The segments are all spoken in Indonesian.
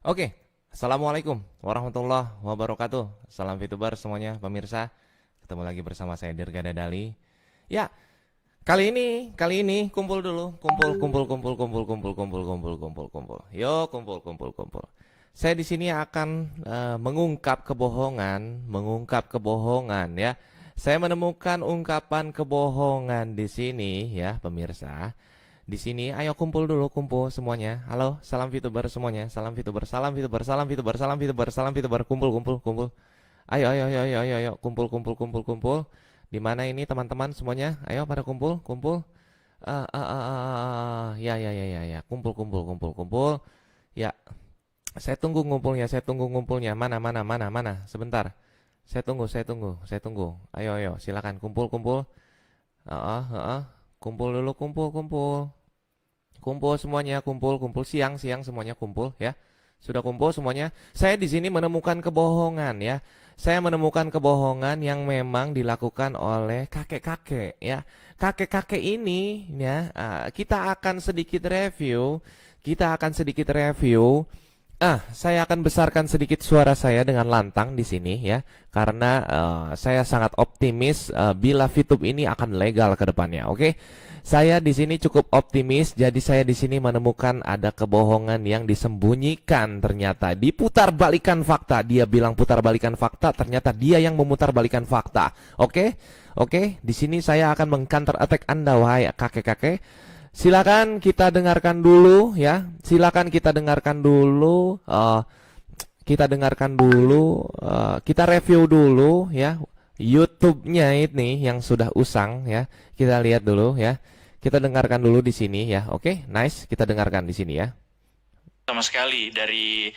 Oke, Assalamualaikum warahmatullahi wabarakatuh. Salam VTuber semuanya, pemirsa. Ketemu lagi bersama saya Dirgada Dali. Ya, kali ini kumpul dulu, kumpul. Yo, kumpul. Saya di sini akan mengungkap kebohongan ya. Saya menemukan ungkapan kebohongan di sini ya, pemirsa. Di sini, ayo kumpul dulu, kumpul semuanya. Halo, salam VTuber semuanya. Salam VTuber, kumpul. Ayo, kumpul. Di mana ini teman-teman semuanya? Ayo pada kumpul. Ya. Kumpul. Ya, saya tunggu ngumpulnya. Mana? Sebentar. Saya tunggu. Ayo, silakan kumpul. Kumpul dulu, kumpul. Kumpul semuanya, kumpul siang semuanya kumpul ya. Sudah kumpul semuanya. Saya di sini menemukan kebohongan ya. Saya menemukan kebohongan yang memang dilakukan oleh kakek-kakek ya. Kakek-kakek ini ya, kita akan sedikit review. Saya akan besarkan sedikit suara saya dengan lantang di sini ya, karena saya sangat optimis bila VTube ini akan legal ke depannya. Oke, saya di sini cukup optimis. Jadi saya di sini menemukan ada kebohongan yang disembunyikan. Ternyata diputarbalikan fakta. Dia bilang putarbalikan fakta, ternyata dia yang memutarbalikkan fakta. Oke. Di sini saya akan meng-counter attack Anda, wahai kakek-kakek. Silakan kita dengarkan dulu ya. Kita review dulu ya. YouTube-nya ini yang sudah usang ya. Kita lihat dulu ya. Kita dengarkan dulu di sini ya. Oke, nice. Kita dengarkan di sini ya. Sama sekali dari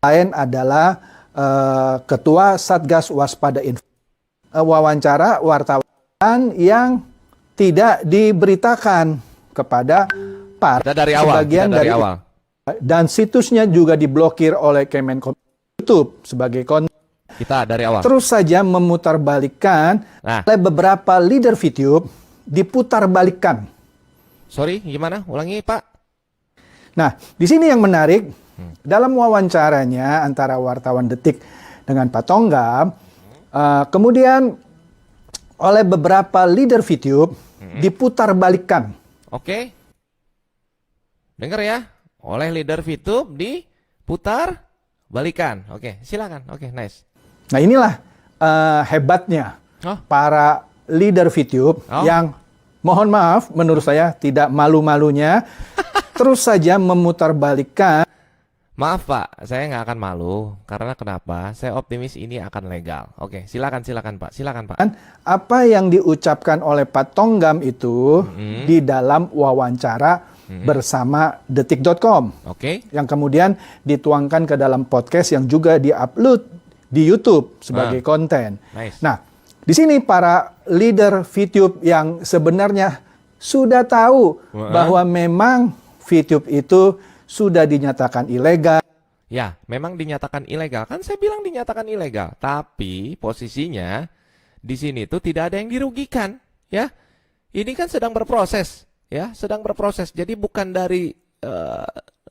lain adalah Ketua Satgas Waspada Info, wawancara wartawan yang tidak diberitakan kepada para Sebagian dari awal. Dan situsnya juga diblokir oleh Kemenkom YouTube sebagai konten. Kita dari awal. Terus saja memutarbalikkan oleh beberapa leader VTube, diputarbalikkan. Sorry, gimana? Ulangi, Pak. Nah, di sini yang menarik, dalam wawancaranya antara wartawan Detik dengan Pak Tonggam, kemudian oleh beberapa leader VTube diputarbalikkan. Oke. Dengar ya. Oleh leader VTube diputar-balikan. Oke, silakan. Oke, nice. Nah, inilah hebatnya para leader VTube yang mohon maaf menurut saya tidak malu-malunya terus saja memutarbalikkan. Maaf Pak, saya nggak akan malu. Karena kenapa? Saya optimis ini akan legal. Oke, silakan Pak. Apa yang diucapkan oleh Pak Tonggam itu di dalam wawancara bersama Detik.com. Oke. Yang kemudian dituangkan ke dalam podcast yang juga diupload di YouTube sebagai konten. Nice. Nah, di sini para leader VTube yang sebenarnya sudah tahu bahwa memang VTube itu sudah dinyatakan ilegal. Ya, memang dinyatakan ilegal. Kan saya bilang dinyatakan ilegal. Tapi posisinya di sini tuh tidak ada yang dirugikan, ya. Ini kan sedang berproses, ya, Jadi bukan dari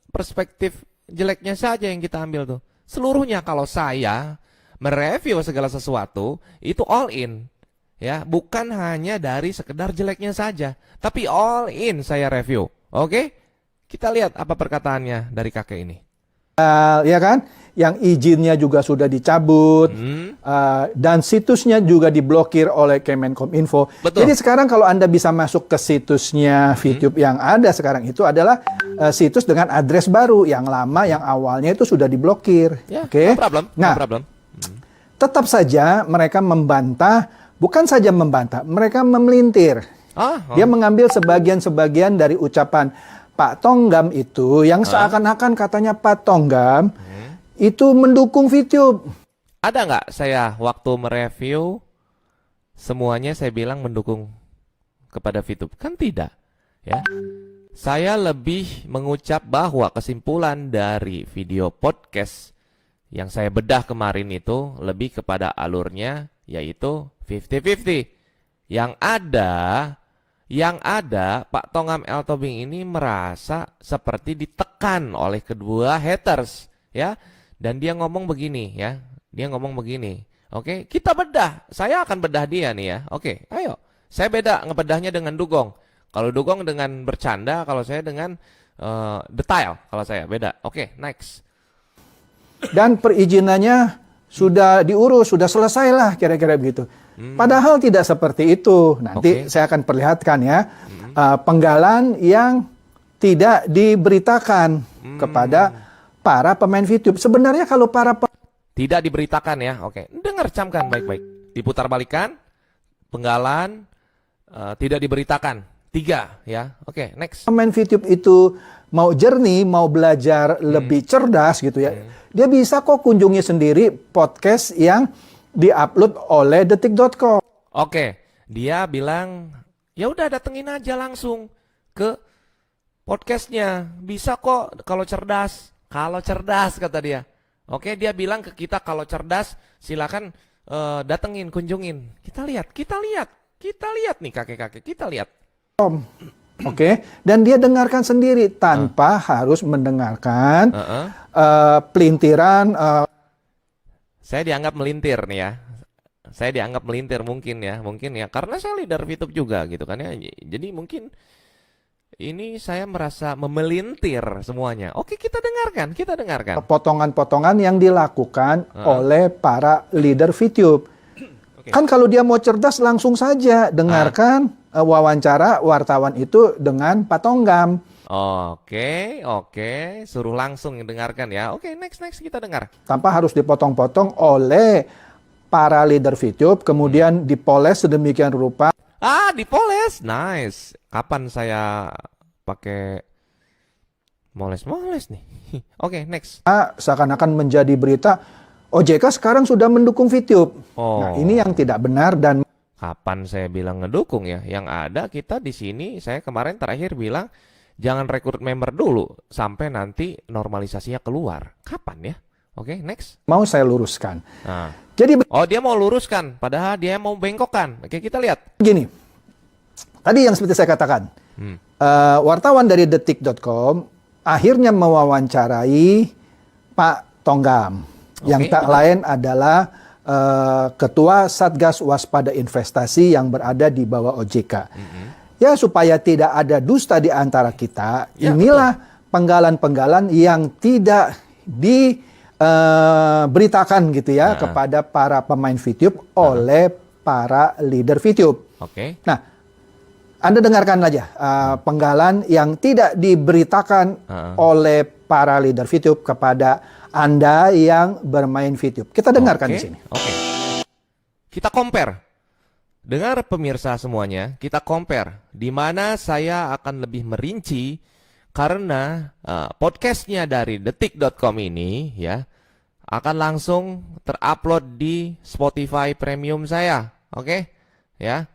perspektif jeleknya saja yang kita ambil tuh. Seluruhnya kalau saya mereview segala sesuatu itu all in, ya, bukan hanya dari sekedar jeleknya saja, tapi all in saya review. Oke? Kita lihat apa perkataannya dari kakek ini. Ya kan? Yang izinnya juga sudah dicabut. Dan situsnya juga diblokir oleh Kemenkominfo. Betul. Jadi sekarang kalau Anda bisa masuk ke situsnya VTube yang ada sekarang itu adalah situs dengan address baru. Yang lama, yang awalnya itu sudah diblokir. Ya, Oke? no problem. Tetap saja mereka membantah. Bukan saja membantah, mereka memelintir. Dia mengambil sebagian-sebagian dari ucapan Pak Tonggam itu yang seakan-akan katanya Pak Tonggam itu mendukung VTube. Ada nggak saya waktu mereview semuanya saya bilang mendukung kepada VTube? Kan tidak, ya. Saya lebih mengucap bahwa kesimpulan dari video podcast yang saya bedah kemarin itu lebih kepada alurnya yaitu 50-50. Yang ada Yang ada Pak Tongam L. Tobing ini merasa seperti ditekan oleh kedua haters, ya. Dan dia ngomong begini, ya. Dia ngomong begini. Oke, kita bedah. Saya akan bedah dia nih ya. Oke, ayo. Saya beda ngebedahnya dengan Dugong. Kalau Dugong dengan bercanda, kalau saya dengan detail. Kalau saya beda. Oke, next. Dan perizinannya sudah diurus, sudah selesai lah kira-kira begitu. Padahal tidak seperti itu. Nanti saya akan perlihatkan ya. Penggalan yang tidak diberitakan kepada para pemain VTube. Sebenarnya kalau tidak diberitakan ya. Oke, dengar camkan baik-baik. Diputar balikan, penggalan, tidak diberitakan. 3 ya. Oke, next. Pemain VTube itu mau jernih, mau belajar lebih cerdas gitu ya. Dia bisa kok kunjungi sendiri podcast yang diupload oleh detik.com. Oke, dia bilang, ya udah datengin aja langsung ke podcastnya. Bisa kok kalau cerdas. Kalau cerdas kata dia. Oke, dia bilang ke kita kalau cerdas silakan datengin, kunjungin. Kita lihat nih kakek-kakek, kita lihat. Oke, dan dia dengarkan sendiri tanpa harus mendengarkan pelintiran. Saya dianggap melintir nih ya. Saya dianggap melintir mungkin ya, karena saya leader VTube juga gitu kan ya. Jadi mungkin ini saya merasa memelintir semuanya. Oke, kita dengarkan. Potongan-potongan yang dilakukan oleh para leader VTube. Kan kalau dia mau cerdas langsung saja dengarkan wawancara wartawan itu dengan Pak Tonggam. Oke, suruh langsung dengarkan ya. Oke, next kita dengar. Tanpa harus dipotong-potong oleh para leader VTube, kemudian dipoles sedemikian rupa. Dipoles, nice. Kapan saya pakai moles nih? Oke, next. Seakan-akan menjadi berita, OJK sekarang sudah mendukung VTube. Nah, ini yang tidak benar dan kapan saya bilang ngedukung ya? Yang ada kita di sini, saya kemarin terakhir bilang jangan rekrut member dulu sampai nanti normalisasinya keluar. Kapan ya? Oke, next. Mau saya luruskan. Jadi dia mau luruskan, padahal dia mau bengkokkan. Oke, kita lihat. Gini, tadi yang seperti saya katakan, wartawan dari detik.com akhirnya mewawancarai Pak Tonggam. Yang tak lain adalah Ketua Satgas Waspada Investasi yang berada di bawah OJK. Ya, supaya tidak ada dusta di antara kita, inilah penggalan-penggalan yang tidak diberitakan gitu ya kepada para pemain VTube oleh para leader VTube. Oke. Nah, Anda dengarkan aja penggalan yang tidak diberitakan oleh para leader VTube kepada Anda yang bermain VTube. Kita dengarkan di sini. Oke. Kita compare. Dengar pemirsa semuanya, kita compare. Di mana saya akan lebih merinci karena podcastnya dari detik.com ini ya akan langsung terupload di Spotify Premium saya. Oke? Ya.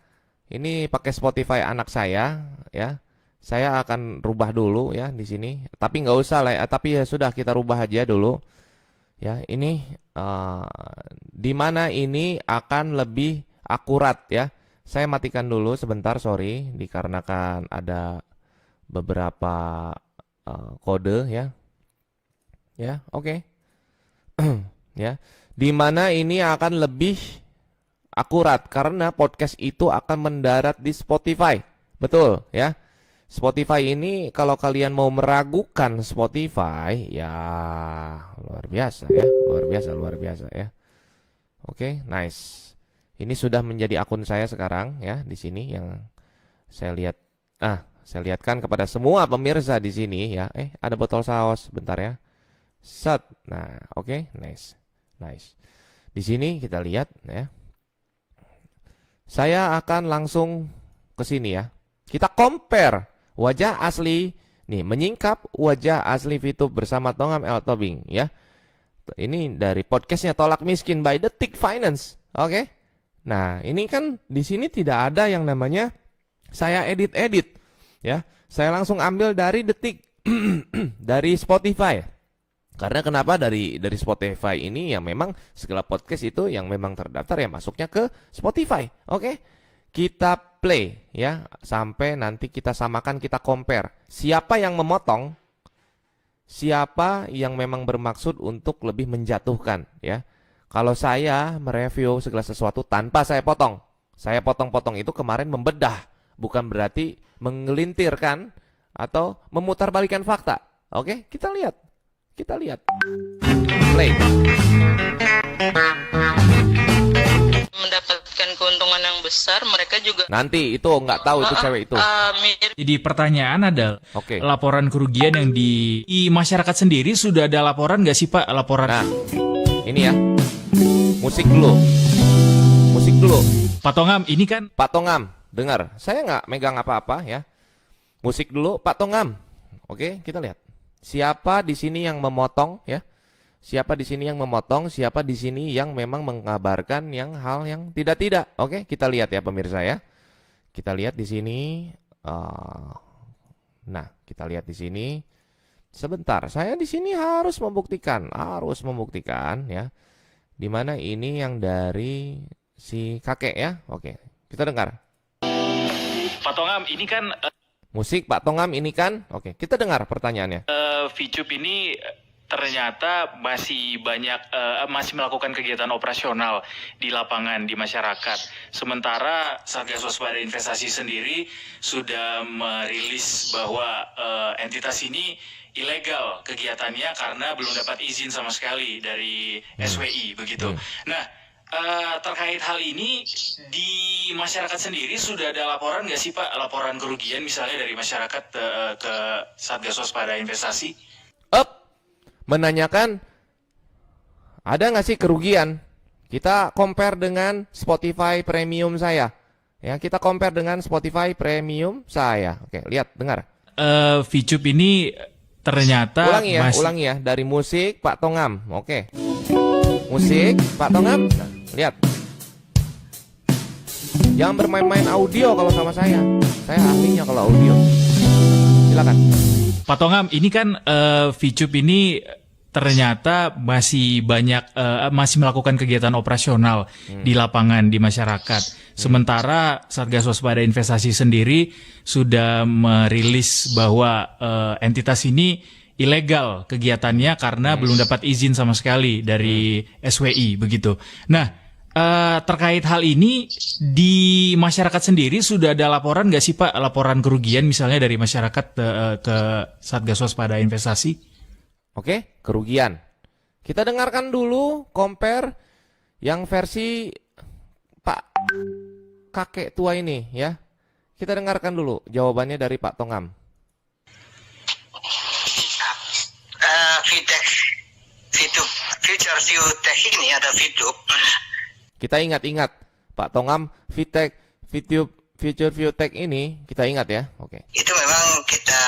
Ini pakai Spotify anak saya ya. Saya akan rubah dulu ya di sini. Tapi nggak usah lah ya. Tapi ya sudah, kita rubah aja dulu. Ya, ini di mana ini akan lebih akurat ya. Saya matikan dulu sebentar, sorry, dikarenakan ada beberapa kode ya. Ya, oke. Ya, di mana ini akan lebih akurat karena podcast itu akan mendarat di Spotify. Betul ya. Spotify ini kalau kalian mau meragukan Spotify ya luar biasa ya. Oke, nice. Ini sudah menjadi akun saya sekarang ya di sini yang saya lihat. Saya lihatkan kepada semua pemirsa di sini ya. Ada botol saus, bentar ya. Set. Nah, oke, nice. Di sini kita lihat ya. Saya akan langsung ke sini ya. Kita compare wajah asli, nih menyingkap wajah asli VTube bersama Tongam L. Tobing ya. Ini dari podcastnya Tolak Miskin by Detik Finance. Oke. Nah, ini kan di sini tidak ada yang namanya saya edit ya. Saya langsung ambil dari Detik dari Spotify. Karena kenapa dari Spotify ini yang memang segala podcast itu yang memang terdaftar ya masuknya ke Spotify. Oke. Kita play ya, sampai nanti kita samakan, kita compare. Siapa yang memotong, siapa yang memang bermaksud untuk lebih menjatuhkan ya. Kalau saya mereview segala sesuatu tanpa saya potong, saya potong-potong itu kemarin membedah, bukan berarti mengelintirkan atau memutarbalikkan fakta. Oke, kita lihat. Kita lihat. Play. Mendapatkan keuntungan yang besar, mereka juga Nanti itu nggak tahu itu cewek itu. Jadi pertanyaan adalah, Oke. laporan kerugian yang di masyarakat sendiri sudah ada laporan nggak sih Pak? Laporan Nah, ini ya. Musik dulu. Musik dulu. Pak Tongam, ini kan Pak Tongam, dengar. Saya nggak megang apa-apa ya. Musik dulu, Pak Tongam. Oke, kita lihat. Siapa di sini yang memotong ya? Siapa di sini yang memotong? Siapa di sini yang memang mengabarkan yang hal yang tidak-tidak? Oke, kita lihat ya pemirsa ya. Kita lihat di sini. Nah, kita lihat di sini. Sebentar, saya di sini harus membuktikan ya. Dimana ini yang dari si kakek ya. Oke, kita dengar. Pak Tongam, ini kan Musik Pak Tongam ini kan. Oke, kita dengar pertanyaannya. VCUP ini ternyata masih masih melakukan kegiatan operasional di lapangan di masyarakat. Sementara Satgas Waspada Investasi sendiri sudah merilis bahwa entitas ini ilegal kegiatannya karena belum dapat izin sama sekali dari SWI begitu. Nah, terkait hal ini di masyarakat sendiri sudah ada laporan nggak sih Pak, laporan kerugian misalnya dari masyarakat ke Satgas Waspada Investasi? Menanyakan ada nggak sih kerugian? Kita compare dengan Spotify Premium saya. Ya, kita compare dengan Spotify Premium saya. Oke, lihat, dengar. VCUP ini ternyata Ulangi ya, dari musik Pak Tongam. Oke. Musik Pak Tongam. Nah, lihat. Jangan bermain-main audio kalau sama saya. Saya ahlinya kalau audio. Silakan. Pak Tongam, ini kan VCUP ini ternyata masih melakukan kegiatan operasional di lapangan di masyarakat. Sementara Satgas Waspada Investasi sendiri sudah merilis bahwa entitas ini ilegal kegiatannya karena belum dapat izin sama sekali dari SWI begitu. Nah, terkait hal ini di masyarakat sendiri sudah ada laporan nggak sih Pak, laporan kerugian misalnya dari masyarakat ke Satgas Waspada Investasi? Oke, kerugian. Kita dengarkan dulu compare yang versi Pak kakek tua ini ya. Kita dengarkan dulu jawabannya dari Pak Tongam. Future View Tech ini ada VTube. Kita ingat-ingat Pak Tongam, Future View Tech ini kita ingat ya. Oke. Itu memang kita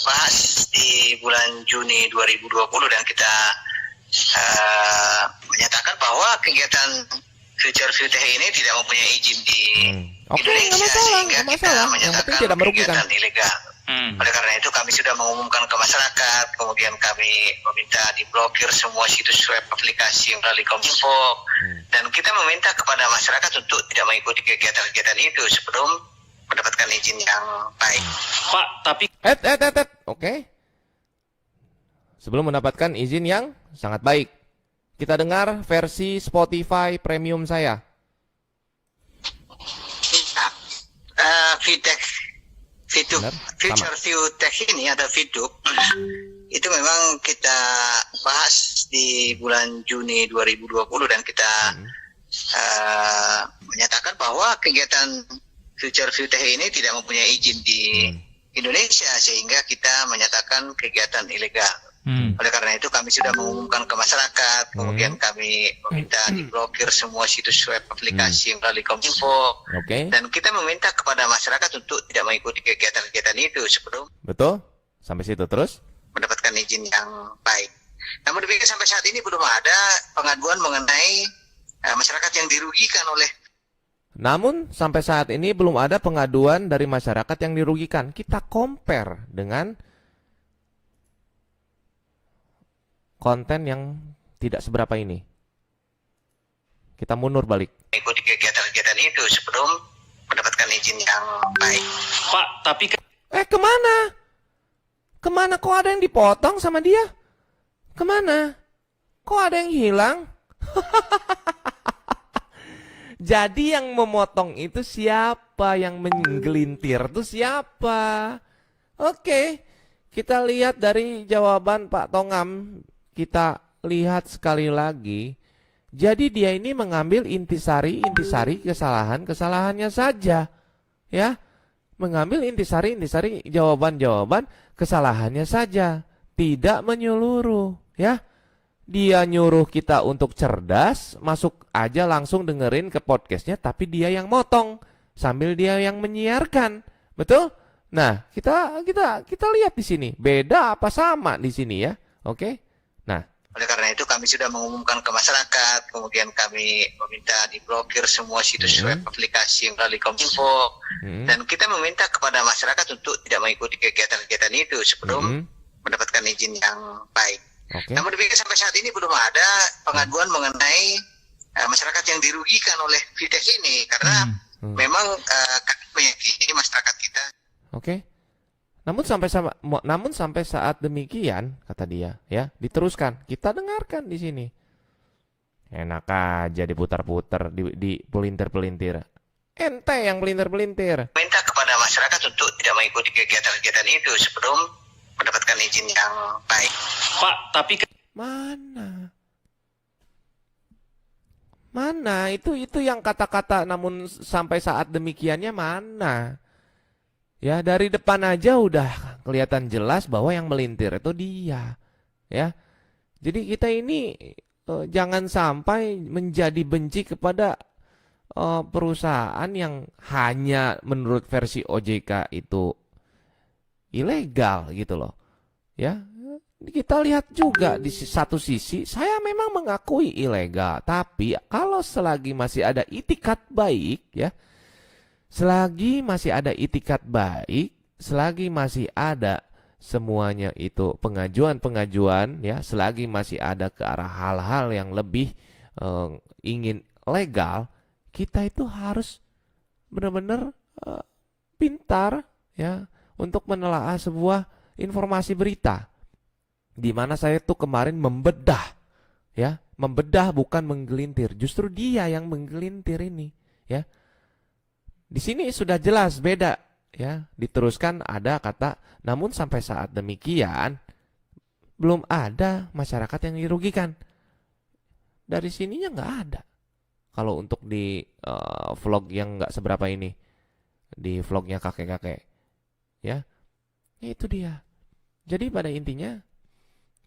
bahas di bulan Juni 2020 dan kita menyatakan bahwa kegiatan Future View Tech ini tidak mempunyai izin di Indonesia sehingga kita menyatakan kegiatan ilegal. Oleh karena itu kami sudah mengumumkan ke masyarakat, kemudian kami meminta diblokir semua situs web aplikasi melalui Kominfo, dan kita meminta kepada masyarakat untuk tidak mengikuti kegiatan-kegiatan itu sebelum mendapatkan izin yang baik. Pak, tapi Oke. Sebelum mendapatkan izin yang sangat baik. Kita dengar versi Spotify Premium saya. Future View Tech ini ada VTube. Itu memang kita bahas di bulan Juni 2020 dan kita menyatakan bahwa kegiatan Future View Tech ini tidak mempunyai izin di Indonesia sehingga kita menyatakan kegiatan ilegal. Oleh karena itu kami sudah mengumumkan ke masyarakat, kemudian kami meminta diblokir semua situs web aplikasi melalui Kominfo, dan kita meminta kepada masyarakat untuk tidak mengikuti kegiatan-kegiatan itu sebelum Sampai situ terus mendapatkan izin yang baik. Namun demikian sampai saat ini belum ada pengaduan mengenai masyarakat yang dirugikan oleh. Namun sampai saat ini belum ada pengaduan dari masyarakat yang dirugikan. Kita compare dengan konten yang tidak seberapa ini. Kita mundur balik. Mengikuti kegiatan-kegiatan itu sebelum mendapatkan izin yang baik. Pak, tapi Kemana? Kemana kok ada yang dipotong sama dia? Kemana? Kok ada yang hilang? Jadi yang memotong itu siapa? Yang menggelintir itu siapa? Oke, kita lihat dari jawaban Pak Tongam. Kita lihat sekali lagi. Jadi dia ini mengambil intisari kesalahannya saja. Ya, mengambil intisari jawaban kesalahannya saja. Tidak menyeluruh. Ya, dia nyuruh kita untuk cerdas, masuk aja langsung dengerin ke podcastnya, tapi dia yang motong sambil dia yang menyiarkan, betul? Nah, kita lihat di sini, beda apa sama di sini ya, oke? Nah, oleh karena itu kami sudah mengumumkan ke masyarakat, kemudian kami meminta diblokir semua situs web aplikasi melalui Kominfo, dan kita meminta kepada masyarakat untuk tidak mengikuti kegiatan-kegiatan itu sebelum mendapatkan izin yang baik. Okay. Namun demikian sampai saat ini belum ada pengaduan mengenai masyarakat yang dirugikan oleh VTech ini karena memang kami meyakini masyarakat kita. Oke. Namun sampai saat demikian kata dia, ya, diteruskan. Kita dengarkan di sini. Enak aja diputar-putar, di pelintir-pelintir. Ente yang pelintir-pelintir. Minta kepada masyarakat untuk tidak mengikuti kegiatan-kegiatan itu sebelum mendapatkan izin yang baik. Pak, tapi Mana itu yang kata-kata namun sampai saat demikiannya mana? Ya, dari depan aja udah kelihatan jelas bahwa yang melintir itu dia. Ya. Jadi kita ini jangan sampai menjadi benci kepada perusahaan yang hanya menurut versi OJK itu ilegal gitu loh. Ya. Kita lihat juga di satu sisi saya memang mengakui ilegal, tapi kalau selagi masih ada itikat baik ya, selagi masih ada itikat baik, selagi masih ada semuanya itu pengajuan ya, selagi masih ada ke arah hal-hal yang lebih ingin legal, kita itu harus benar-benar pintar ya untuk menelaah sebuah informasi berita. Di mana saya tuh kemarin membedah, ya, membedah bukan menggelintir. Justru dia yang menggelintir ini, ya. Di sini sudah jelas beda, ya. Diteruskan ada kata, namun sampai saat demikian belum ada masyarakat yang dirugikan. Dari sininya nggak ada. Kalau untuk di vlog yang nggak seberapa ini, di vlognya kakek-kakek, ya, itu dia. Jadi pada intinya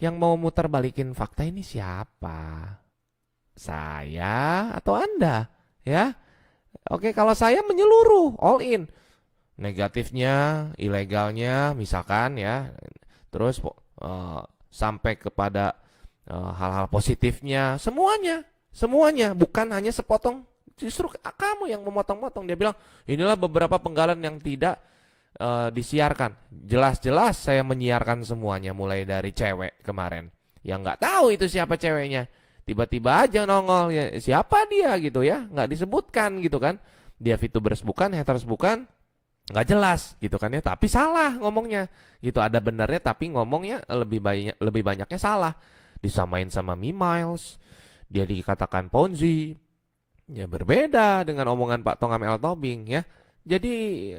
yang mau muter balikin fakta ini siapa? Saya atau Anda? Ya. Oke, kalau saya menyeluruh, all in. Negatifnya, ilegalnya, misalkan ya. Terus sampai kepada hal-hal positifnya, semuanya. Bukan hanya sepotong. Justru kamu yang memotong-motong. Dia bilang, inilah beberapa penggalan yang tidak disiarkan. Jelas-jelas saya menyiarkan semuanya, mulai dari cewek kemarin yang nggak tahu itu siapa ceweknya, tiba-tiba aja nongol, ya siapa dia gitu ya, nggak disebutkan gitu kan, dia VTubers bukan, haters bukan, nggak jelas gitu kan ya, tapi salah ngomongnya gitu, ada benarnya tapi ngomongnya lebih banyaknya salah, disamain sama Miles, dia dikatakan Ponzi, ya berbeda dengan omongan Pak Tongam L. Tobing ya. Jadi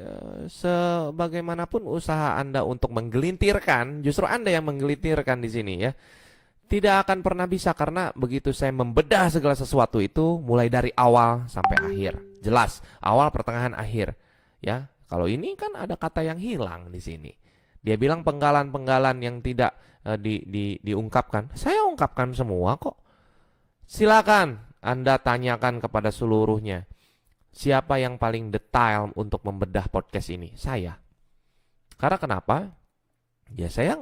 sebagaimanapun usaha Anda untuk menggelintirkan, justru Anda yang menggelintirkan di sini ya, tidak akan pernah bisa, karena begitu saya membedah segala sesuatu itu mulai dari awal sampai akhir, jelas awal, pertengahan, akhir ya. Kalau ini kan ada kata yang hilang di sini. Dia bilang penggalan-penggalan yang tidak diungkapkan, saya ungkapkan semua kok. Silakan Anda tanyakan kepada seluruhnya. Siapa yang paling detail untuk membedah podcast ini? Saya. Karena kenapa? Ya saya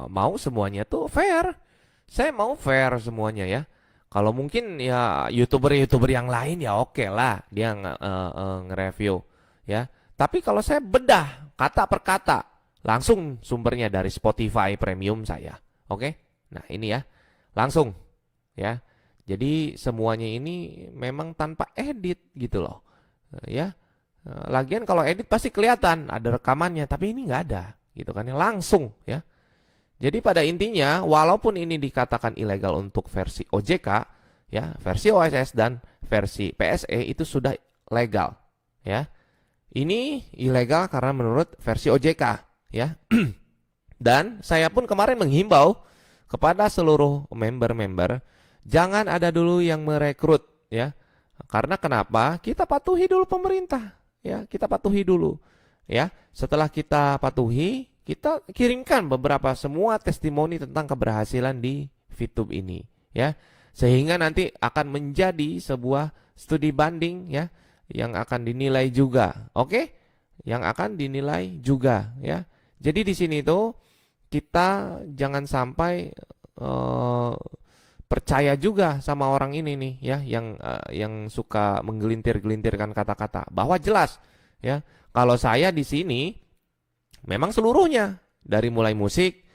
mau semuanya tuh fair. Saya mau fair semuanya ya. Kalau mungkin ya YouTuber yang lain ya oke lah. Dia nge-review ya. Tapi kalau saya bedah kata per kata, langsung sumbernya dari Spotify Premium saya. Oke? Nah ini ya. Langsung ya. Jadi semuanya ini memang tanpa edit gitu loh. Ya, Lagian kalau edit pasti kelihatan ada rekamannya, tapi ini nggak ada, gitu kan? Langsung ya. Jadi pada intinya, walaupun ini dikatakan ilegal untuk versi OJK, ya, versi OSS dan versi PSE itu sudah legal, ya. Ini ilegal karena menurut versi OJK, ya. Dan saya pun kemarin menghimbau kepada seluruh member-member, jangan ada dulu yang merekrut, ya. Karena kenapa? Kita patuhi dulu pemerintah, ya. Kita patuhi dulu, ya. Setelah kita patuhi, kita kirimkan beberapa semua testimoni tentang keberhasilan di VTube ini, ya, sehingga nanti akan menjadi sebuah studi banding, ya, yang akan dinilai juga, oke? Yang akan dinilai juga, ya. Jadi di sini tuh kita jangan sampai percaya juga sama orang ini nih, ya, yang suka menggelintir-gelintirkan kata-kata, bahwa jelas, ya, kalau saya di sini memang seluruhnya, dari mulai musik,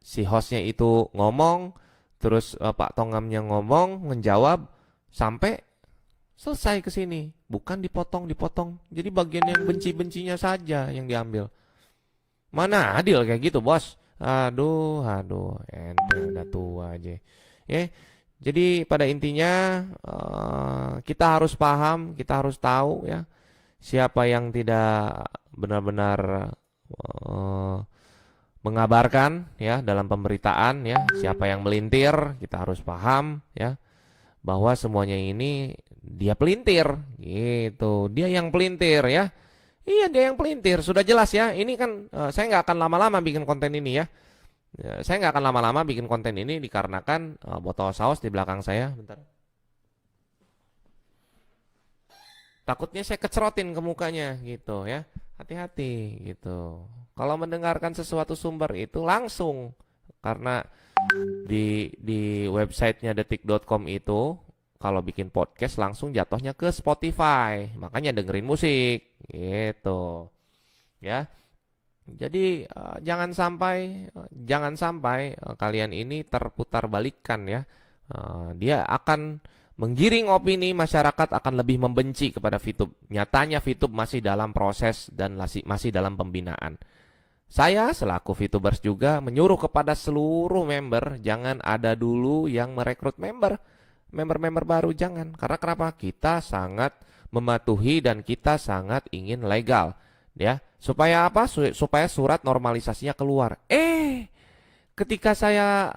si hostnya itu ngomong, terus Pak Tongamnya ngomong, menjawab, sampai selesai ke sini. Bukan dipotong-dipotong. Jadi bagian yang benci-bencinya saja yang diambil. Mana adil kayak gitu, bos? Aduh, ente udah tua aja. Ya, jadi pada intinya kita harus paham, kita harus tahu, ya, siapa yang tidak benar-benar mengabarkan, ya, dalam pemberitaan, ya, siapa yang melintir, kita harus paham, ya, bahwa semuanya ini dia pelintir, gitu, dia yang pelintir, ya, iya, dia yang pelintir, sudah jelas, ya. Ini kan saya nggak akan lama-lama bikin konten ini, ya, saya nggak akan lama-lama bikin konten ini dikarenakan botol saus di belakang saya, bentar, takutnya saya kecerotin ke mukanya, gitu, ya. Hati-hati gitu. Kalau mendengarkan sesuatu sumber itu langsung, karena di websitenya detik.com itu kalau bikin podcast langsung jatuhnya ke Spotify, makanya dengerin musik gitu, ya. Jadi jangan sampai kalian ini terputar balikkan, ya. Dia akan menggiring opini masyarakat akan lebih membenci kepada VTube. Nyatanya VTube masih dalam proses dan masih dalam pembinaan. Saya selaku VTubers juga menyuruh kepada seluruh member, jangan ada dulu yang merekrut member baru, jangan. Karena kenapa? Kita sangat mematuhi dan kita sangat ingin legal, ya. Supaya apa? Supaya surat normalisasinya keluar. Ketika saya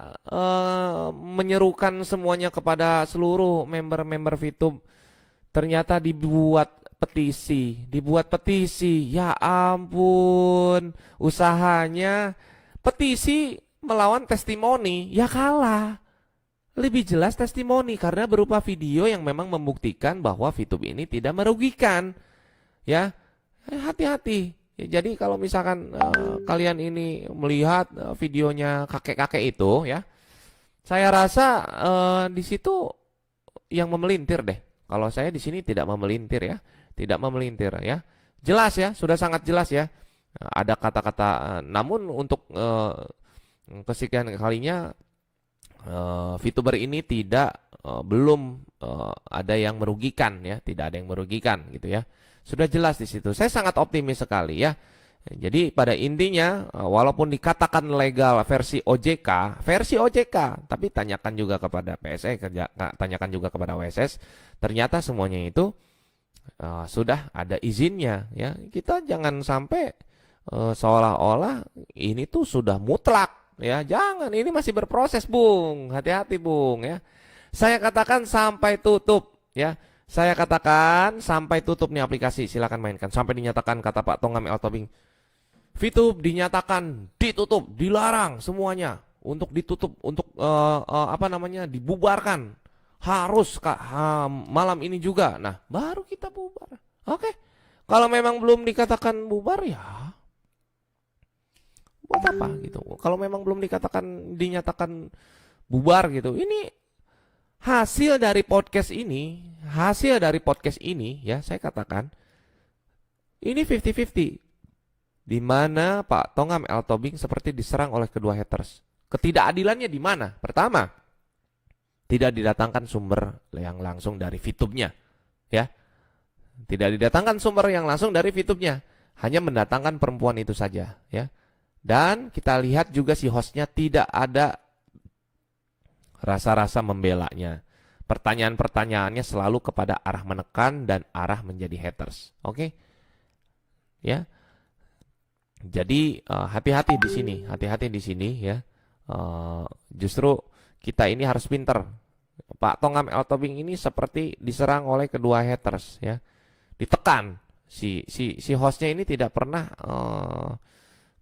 menyerukan semuanya kepada seluruh member-member VTube, ternyata dibuat petisi. Ya ampun, usahanya petisi melawan testimoni, ya kalah. Lebih jelas testimoni karena berupa video yang memang membuktikan bahwa VTube ini tidak merugikan, ya. Hati-hati. Jadi kalau misalkan kalian ini melihat videonya kakek-kakek itu, ya, saya rasa di situ yang memelintir deh. Kalau saya di sini tidak memelintir, ya, tidak memelintir, ya. Jelas, ya, sudah sangat jelas, ya. Ada kata-kata, namun untuk kesekian kalinya VTuber ini belum ada yang merugikan, ya, tidak ada yang merugikan, gitu, ya. Sudah jelas di situ. Saya sangat optimis sekali, ya. Jadi pada intinya walaupun dikatakan legal versi OJK, tapi tanyakan juga kepada PSE, tanyakan juga kepada OSS, ternyata semuanya itu sudah ada izinnya, ya. Kita jangan sampai seolah-olah ini tuh sudah mutlak, ya. Jangan, ini masih berproses, Bung. Hati-hati, Bung, ya. Saya katakan sampai tutup, ya. Saya katakan sampai tutup nih aplikasi, silakan mainkan. Sampai dinyatakan, kata Pak Tongam El Tobing, VTube dinyatakan ditutup, dilarang semuanya untuk ditutup, untuk dibubarkan. Harus malam ini juga. Nah, baru kita bubar. Oke. Kalau memang belum dikatakan bubar, ya buat apa gitu. Kalau memang belum dinyatakan bubar gitu. Ini hasil dari podcast ini, ya, saya katakan ini 50-50. Di mana Pak Tongam El Tobing seperti diserang oleh kedua haters. Ketidakadilannya di mana? Pertama, tidak didatangkan sumber yang langsung dari VTube-nya, ya. Tidak didatangkan sumber yang langsung dari VTube-nya, hanya mendatangkan perempuan itu saja, ya. Dan kita lihat juga si hostnya tidak ada rasa-rasa membelanya. Pertanyaan-pertanyaannya selalu kepada arah menekan dan arah menjadi haters. Oke? Ya. Jadi hati-hati di sini, ya. Justru kita ini harus pinter. Pak Tongam L. Tobing ini seperti diserang oleh kedua haters, ya. Ditekan. Si hostnya ini tidak pernah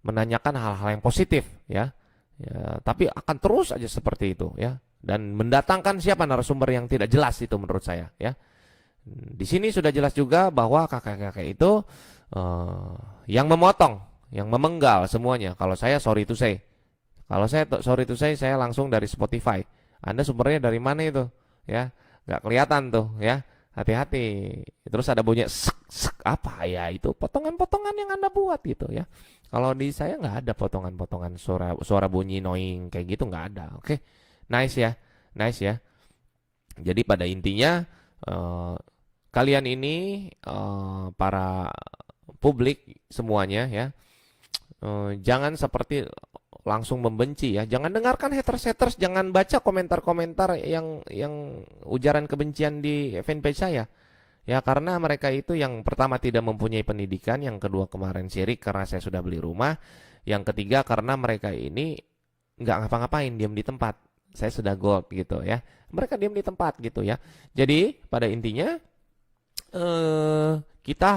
menanyakan hal-hal yang positif, ya. Tapi akan terus aja seperti itu, ya. Dan mendatangkan siapa narasumber yang tidak jelas itu menurut saya, ya. Di sini sudah jelas juga bahwa kakek-kakek itu yang memotong, yang memenggal semuanya. Kalau saya sorry to say, saya langsung dari Spotify. Anda sumbernya dari mana itu, ya? Nggak kelihatan tuh, ya. Hati-hati. Terus ada bunyi sek apa ya itu? Potongan-potongan yang Anda buat gitu, ya. Kalau di saya nggak ada potongan-potongan suara bunyi annoying kayak gitu, nggak ada. Oke. Nice ya. Jadi pada intinya kalian ini para publik semuanya, ya, jangan seperti langsung membenci, ya. Jangan dengarkan haters, jangan baca komentar-komentar yang ujaran kebencian di fanpage saya. Ya, karena mereka itu yang pertama tidak mempunyai pendidikan, yang kedua kemarin sirik karena saya sudah beli rumah, yang ketiga karena mereka ini nggak ngapa-ngapain, diam di tempat. Saya sudah gold gitu, ya. Mereka diam di tempat gitu, ya. Jadi pada intinya kita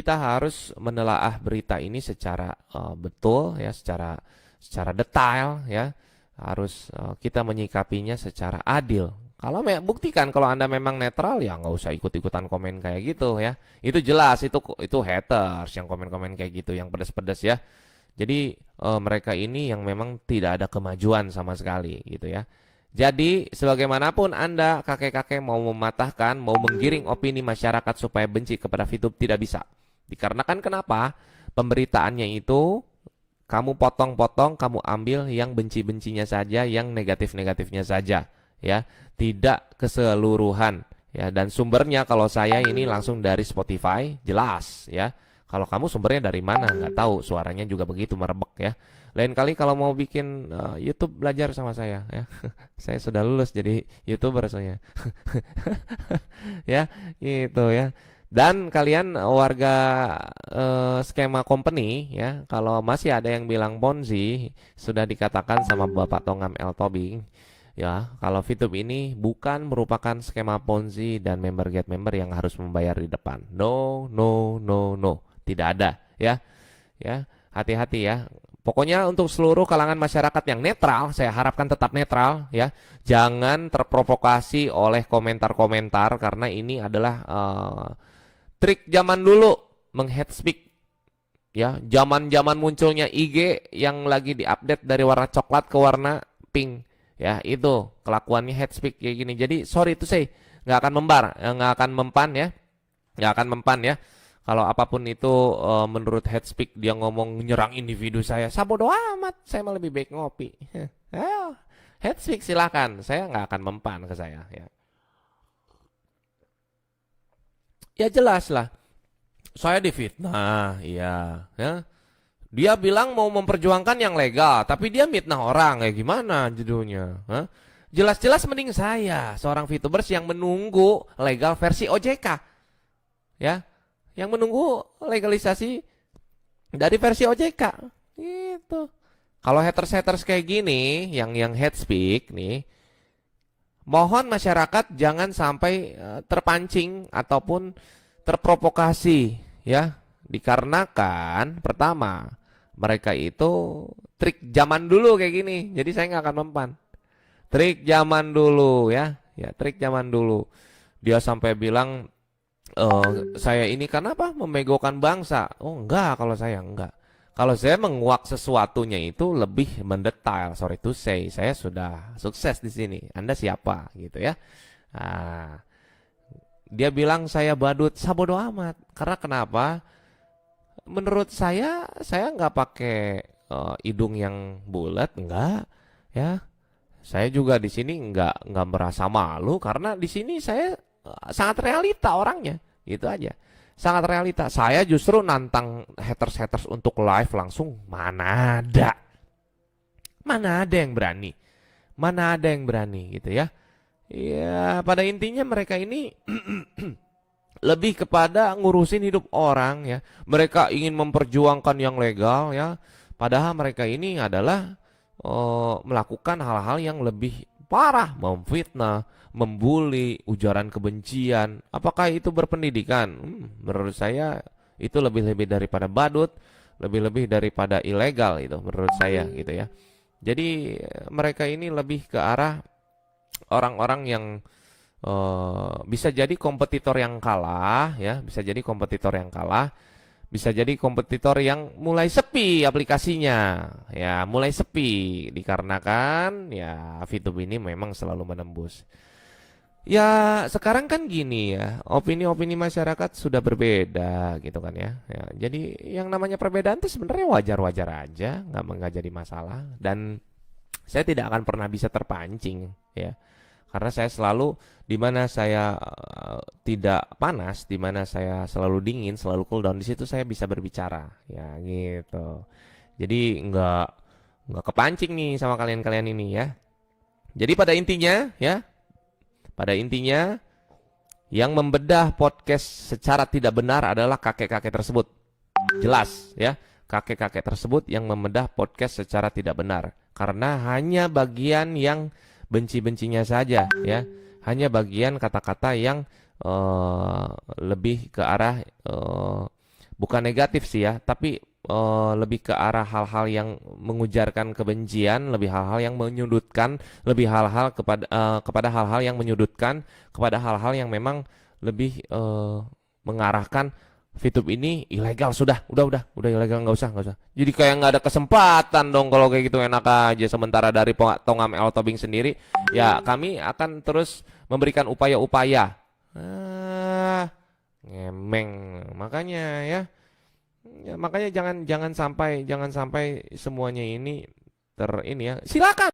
harus menelaah berita ini secara betul, ya, secara detail, ya. Harus kita menyikapinya secara adil. Kalau buktikan kalau Anda memang netral, ya nggak usah ikut-ikutan komen kayak gitu, ya. Itu jelas itu haters yang komen-komen kayak gitu, yang pedas-pedas, ya. Jadi mereka ini yang memang tidak ada kemajuan sama sekali gitu, ya. Jadi sebagaimanapun Anda kakek-kakek mau mematahkan, mau menggiring opini masyarakat supaya benci kepada VTube, tidak bisa. Dikarenakan kenapa? Pemberitaannya itu kamu potong-potong, kamu ambil yang benci-bencinya saja, yang negatif-negatifnya saja, ya. Tidak keseluruhan, ya. Dan sumbernya kalau saya ini langsung dari Spotify, jelas, ya. Kalau kamu sumbernya dari mana nggak tahu, suaranya juga begitu merebek, ya. Lain kali kalau mau bikin YouTube, belajar sama saya, ya. Saya sudah lulus jadi YouTuber saya. Ya, gitu, ya. Dan kalian warga skema company, ya, kalau masih ada yang bilang Ponzi, sudah dikatakan sama Bapak Tongam L. Tobing, ya, kalau VTube ini bukan merupakan skema Ponzi dan member get member yang harus membayar di depan. No, tidak ada, ya. Ya, hati-hati, ya. Pokoknya untuk seluruh kalangan masyarakat yang netral, saya harapkan tetap netral, ya. Jangan terprovokasi oleh komentar-komentar karena ini adalah trik zaman dulu meng-hate speak, ya. Zaman-zaman munculnya IG yang lagi diupdate dari warna coklat ke warna pink, ya. Itu kelakuannya hate speak kayak gini. Jadi sorry itu saya nggak akan mempan, ya. Kalau apapun itu menurut hate speak dia ngomong nyerang individu saya bodo amat, saya mah lebih baik ngopi. Ayo, hate speak silakan, saya nggak akan mempan ke saya, ya. Ya jelas lah, saya difitnah, iya, ya. Dia bilang mau memperjuangkan yang legal, tapi dia mitnah orang, ya gimana judulnya? Hah? Jelas-jelas mending saya, seorang VTubers yang menunggu legal versi OJK, ya. Yang menunggu legalisasi dari versi OJK, gitu. Kalau haters kayak gini, yang hate speak nih, mohon masyarakat jangan sampai terpancing ataupun terprovokasi, ya. Dikarenakan pertama mereka itu trik zaman dulu kayak gini, jadi saya nggak akan mempan. Trik zaman dulu, ya, trik zaman dulu. Dia sampai bilang saya ini kenapa memegokan bangsa? Oh enggak, kalau saya enggak. Kalau saya menguak sesuatunya itu lebih mendetail. Sorry to say, saya sudah sukses di sini. Anda siapa, gitu, ya? Nah, dia bilang saya badut, sabodo amat. Karena kenapa? Menurut saya nggak pakai hidung yang bulat, enggak, ya. Saya juga di sini nggak merasa malu karena di sini saya sangat realita orangnya, Itu aja. Sangat realita. Saya justru nantang haters-haters untuk live langsung. Mana ada. Mana ada yang berani. Mana ada yang berani gitu ya. Ya pada intinya mereka ini lebih kepada ngurusin hidup orang ya. Mereka ingin memperjuangkan yang legal ya. Padahal mereka ini adalah melakukan hal-hal yang lebih parah. Memfitnah, membuli, ujaran kebencian. Apakah itu berpendidikan? Menurut saya itu lebih-lebih daripada badut, lebih-lebih daripada ilegal itu menurut saya gitu ya. Jadi mereka ini lebih ke arah orang-orang yang bisa jadi kompetitor yang kalah ya, bisa jadi kompetitor yang kalah, bisa jadi kompetitor yang mulai sepi aplikasinya ya, mulai sepi dikarenakan ya VTube ini memang selalu menembus. Ya sekarang kan gini ya, opini-opini masyarakat sudah berbeda gitu kan ya. Jadi yang namanya perbedaan itu sebenarnya wajar-wajar aja, nggak jadi masalah. Dan saya tidak akan pernah bisa terpancing ya, karena saya selalu di mana saya tidak panas, di mana saya selalu dingin, selalu cool down, di situ saya bisa berbicara ya gitu. Jadi nggak kepancing nih sama kalian-kalian ini ya. Jadi pada intinya ya. Pada intinya, yang membedah podcast secara tidak benar adalah kakek-kakek tersebut. Jelas ya, kakek-kakek tersebut yang membedah podcast secara tidak benar. Karena hanya bagian yang benci-bencinya saja ya. Hanya bagian kata-kata yang lebih ke arah, bukan negatif sih ya, tapi lebih ke arah hal-hal yang mengujarkan kebencian, lebih hal-hal yang menyudutkan, lebih hal-hal kepada hal-hal yang menyudutkan, kepada hal-hal yang memang lebih mengarahkan VTube ini ilegal. Udah ilegal, nggak usah. Jadi kayak nggak ada kesempatan dong kalau kayak gitu, enak aja. Sementara dari Tongam El Tobing sendiri, ya kami akan terus memberikan upaya-upaya. Ngemeng, makanya ya. Ya, makanya jangan sampai semuanya ini ini ya. Silakan